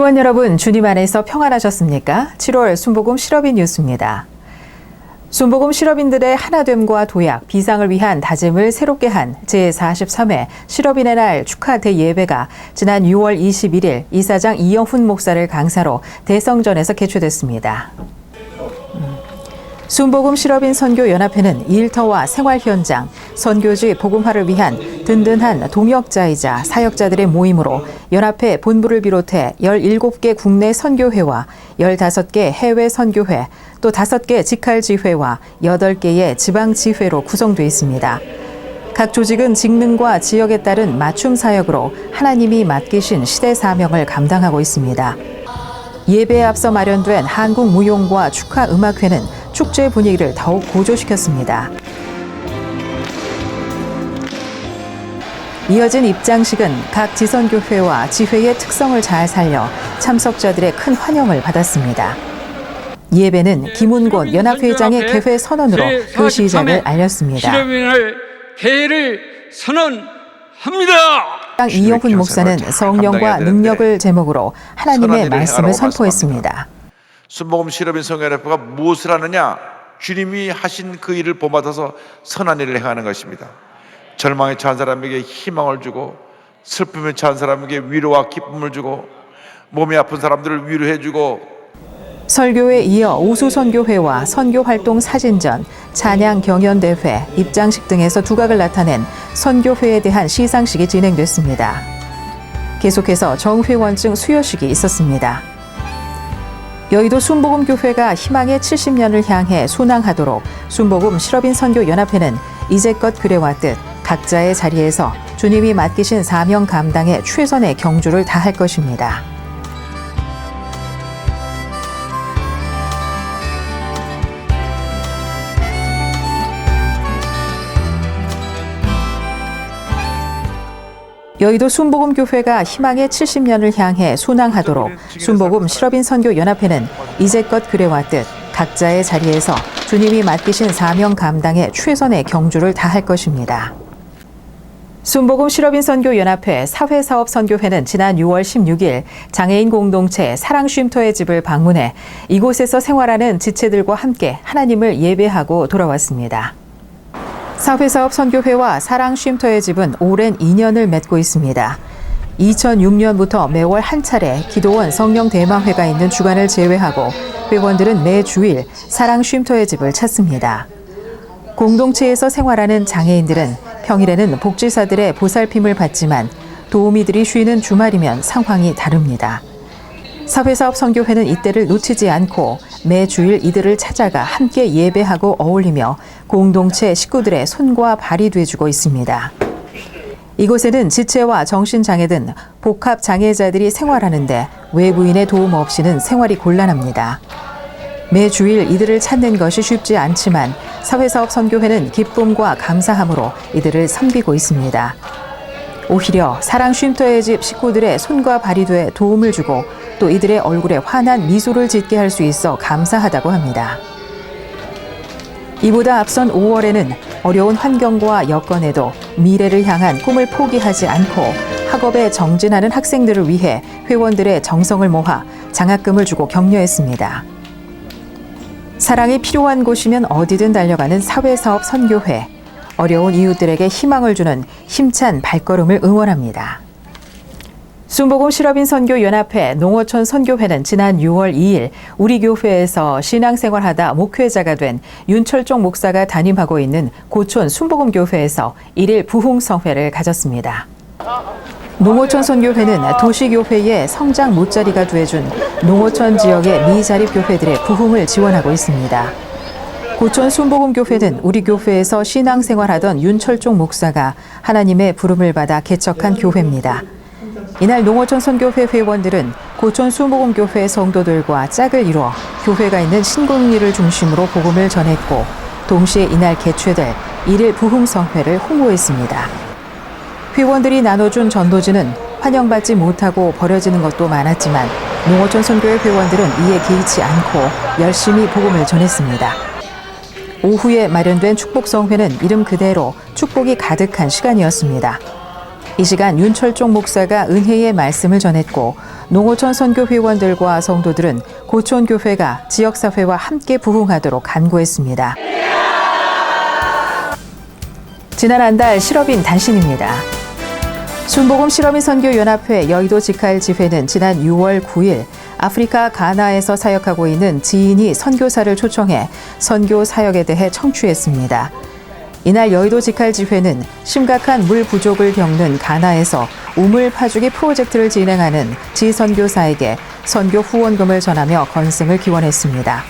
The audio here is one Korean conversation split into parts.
회원 여러분, 주님 안에서 평안하셨습니까? 7월 순복음 실업인 뉴스입니다. 순복음 실업인들의 하나됨과 도약, 비상을 위한 다짐을 새롭게 한 제43회 실업인의 날 축하 대예배가 지난 6월 21일 이사장 이영훈 목사를 강사로 대성전에서 개최됐습니다. 순복음 실업인 선교연합회는 일터와 생활 현장, 선교지 복음화를 위한 든든한 동역자이자 사역자들의 모임으로 연합회 본부를 비롯해 17개 국내 선교회와 15개 해외 선교회, 또 5개 직할지회와 8개의 지방지회로 구성되어 있습니다. 각 조직은 직능과 지역에 따른 맞춤 사역으로 하나님이 맡기신 시대 사명을 감당하고 있습니다. 예배에 앞서 마련된 한국무용과 축하음악회는 축제 분위기를 더욱 고조시켰습니다. 이어진 입장식은 각 지선교회와 지회의 특성을 잘 살려 참석자들의 큰 환영을 받았습니다. 예배는 김운곤 연합회장의 개회 선언으로 그 시작을 알렸습니다. 실업인의 개회를 선언합니다. 이영훈 목사는 성령과 능력을 제목으로 하나님의 말씀을 선포했습니다. 순복음 실업인 선교연합회가 무엇을 하느냐? 주님이 하신 그 일을 본받아서 선한 일을 행하는 것입니다. 절망에 처한 사람에게 희망을 주고, 슬픔에 처한 사람에게 위로와 기쁨을 주고, 몸이 아픈 사람들을 위로해 주고. 설교에 이어 오수선교회와 선교활동 사진전, 찬양 경연대회, 입장식 등에서 두각을 나타낸 선교회에 대한 시상식이 진행됐습니다. 계속해서 정회원증 수여식이 있었습니다. 여의도 순복음교회가 희망의 70년을 향해 순항하도록 순복음 실업인 선교연합회는 이제껏 그래왔듯 각자의 자리에서 주님이 맡기신 사명 감당에 최선의 경주를 다할 것입니다. 여의도 순복음교회가 희망의 70년을 향해 순항하도록 순복음 실업인 선교연합회는 이제껏 그래왔듯 각자의 자리에서 주님이 맡기신 사명 감당에 최선의 경주를 다할 것입니다. 순복음 실업인 선교연합회 사회사업선교회는 지난 6월 16일 장애인 공동체 사랑쉼터의 집을 방문해 이곳에서 생활하는 지체들과 함께 하나님을 예배하고 돌아왔습니다. 사회사업선교회와 사랑쉼터의 집은 오랜 인연을 맺고 있습니다. 2006년부터 매월 한 차례 기도원 성령대망회가 있는 주간을 제외하고 회원들은 매 주일 사랑쉼터의 집을 찾습니다. 공동체에서 생활하는 장애인들은 평일에는 복지사들의 보살핌을 받지만 도우미들이 쉬는 주말이면 상황이 다릅니다. 사회사업선교회는 이때를 놓치지 않고 매 주일 이들을 찾아가 함께 예배하고 어울리며 공동체 식구들의 손과 발이 돼주고 있습니다. 이곳에는 지체와 정신장애 등 복합장애자들이 생활하는데 외부인의 도움 없이는 생활이 곤란합니다. 매 주일 이들을 찾는 것이 쉽지 않지만 사회사업선교회는 기쁨과 감사함으로 이들을 섬기고 있습니다. 오히려 사랑쉼터의 집 식구들의 손과 발이 돼 도움을 주고 또 이들의 얼굴에 환한 미소를 짓게 할 수 있어 감사하다고 합니다. 이보다 앞선 5월에는 어려운 환경과 여건에도 미래를 향한 꿈을 포기하지 않고 학업에 정진하는 학생들을 위해 회원들의 정성을 모아 장학금을 주고 격려했습니다. 사랑이 필요한 곳이면 어디든 달려가는 사회사업 선교회. 어려운 이웃들에게 희망을 주는 힘찬 발걸음을 응원합니다. 순복음 실업인 선교연합회 농어촌 선교회는 지난 6월 2일 우리 교회에서 신앙생활하다 목회자가 된 윤철종 목사가 담임하고 있는 고촌 순복음교회에서 1일 부흥성회를 가졌습니다. 농어촌 선교회는 도시교회의 성장 모짜리가 돼준 농어촌 지역의 미자립교회들의 부흥을 지원하고 있습니다. 고촌 순복음교회는 우리 교회에서 신앙생활하던 윤철종 목사가 하나님의 부름을 받아 개척한 교회입니다. 이날 농어촌 선교회 회원들은 고촌 순복음교회 성도들과 짝을 이뤄 교회가 있는 신곡리를 중심으로 복음을 전했고 동시에 이날 개최될 1일 부흥성회를 홍보했습니다. 회원들이 나눠준 전도지는 환영받지 못하고 버려지는 것도 많았지만 농어촌 선교회 회원들은 이에 개의치 않고 열심히 복음을 전했습니다. 오후에 마련된 축복성회는 이름 그대로 축복이 가득한 시간이었습니다. 이 시간 윤철종 목사가 은혜의 말씀을 전했고 농어촌 선교 회원들과 성도들은 고촌교회가 지역사회와 함께 부흥하도록 간구했습니다. 지난 한 달 실업인 단신입니다. 순복음 실업인 선교연합회 여의도 직할지회는 지난 6월 9일 아프리카 가나에서 사역하고 있는 지인이 선교사를 초청해 선교 사역에 대해 청취했습니다. 이날 여의도 직할지회는 심각한 물 부족을 겪는 가나에서 우물 파주기 프로젝트를 진행하는 지선교사에게 선교 후원금을 전하며 건승을 기원했습니다.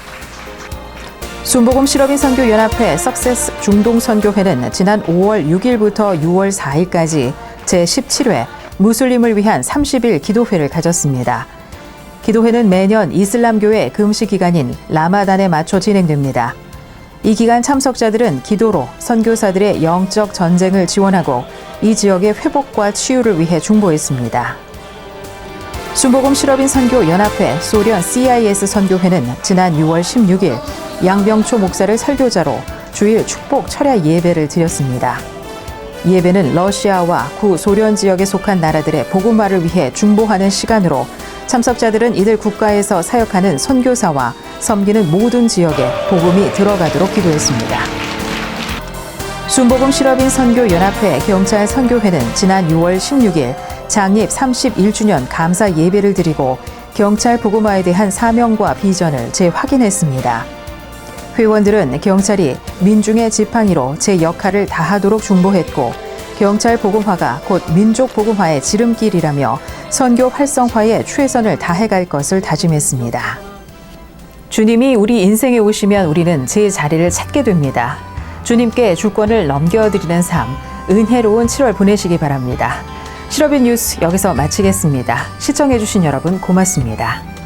순복음 실업인 선교연합회 석세스 중동선교회는 지난 5월 6일부터 6월 4일까지 제17회 무슬림을 위한 30일 기도회를 가졌습니다. 기도회는 매년 이슬람교의 금시 기간인 라마단에 맞춰 진행됩니다. 이 기간 참석자들은 기도로 선교사들의 영적 전쟁을 지원하고 이 지역의 회복과 치유를 위해 중보했습니다. 순복음 실업인 선교연합회 소련 CIS 선교회는 지난 6월 16일 양병초 목사를 설교자로 주일 축복 철야 예배를 드렸습니다. 예배는 러시아와 구소련 지역에 속한 나라들의 복음화를 위해 중보하는 시간으로 참석자들은 이들 국가에서 사역하는 선교사와 섬기는 모든 지역에 복음이 들어가도록 기도했습니다. 순복음 실업인 선교연합회 경찰 선교회는 지난 6월 16일 창립 31주년 감사 예배를 드리고 경찰 복음화에 대한 사명과 비전을 재확인했습니다. 회원들은 경찰이 민중의 지팡이로 제 역할을 다하도록 중보했고 경찰 복음화가 곧 민족 복음화의 지름길이라며 선교 활성화에 최선을 다해갈 것을 다짐했습니다. 주님이 우리 인생에 오시면 우리는 제 자리를 찾게 됩니다. 주님께 주권을 넘겨드리는 삶, 은혜로운 7월 보내시기 바랍니다. 실업인 뉴스 여기서 마치겠습니다. 시청해주신 여러분 고맙습니다.